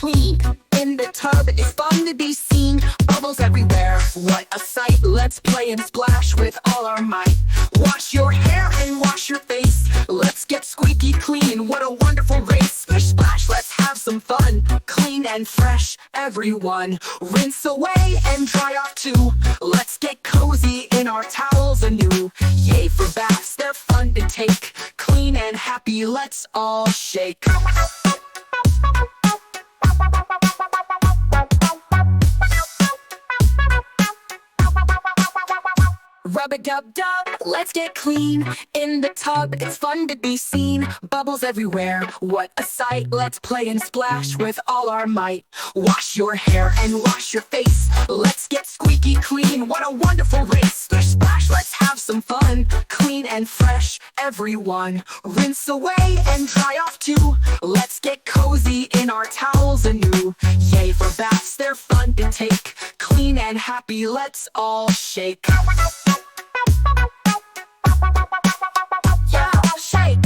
clean. In the tub, it's fun to be seen. Bubbles everywhere, what a sight. Let's play and splash with all our might. Wash your hair and wash your face. Let's get squeaky clean, what a wonderful race. Splish splash, let's have some fun. Clean and fresh, everyone. Rinse away and dry off too. Let's get cozy in our towels anew. Yay for baths, they're fun to take. Clean and happy, let's all shake. Rub-a-dub-dub, let's get clean. In the tub, it's fun to be seen. Bubbles everywhere, what a sight. Let's play and splash with all our might. Wash your hair and wash your face. Let's get squeaky clean, what a wonderful race. Splish splash, let's have some fun. Clean and fresh, everyone. Rinse away and dry off too. Let's get cozy in our towels anew. Yay for baths, they're fun to take. Clean and happy, let's all shake. Yeah, I'll shake.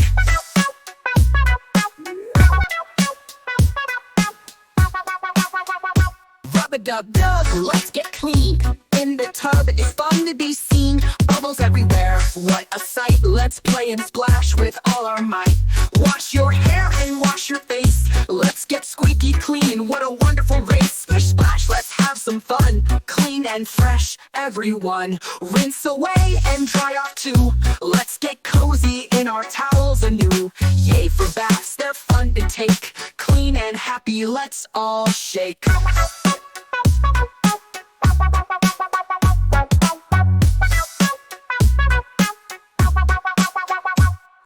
Rub-a-dub-dub, let's get clean. In the tub, it's fun to be seen. Bubbles everywhere, what a sight. Let's play and splash with all our might. Wash your hair and wash your face. Let's get squeaky clean, what a wonderful race. Splish splash, let's have some fun. Clean and fresh, everyone. Rinse away and dry off too. Let's get cozy in our towels anew. Yay for baths, they're fun to take. Clean and happy, let's all shake.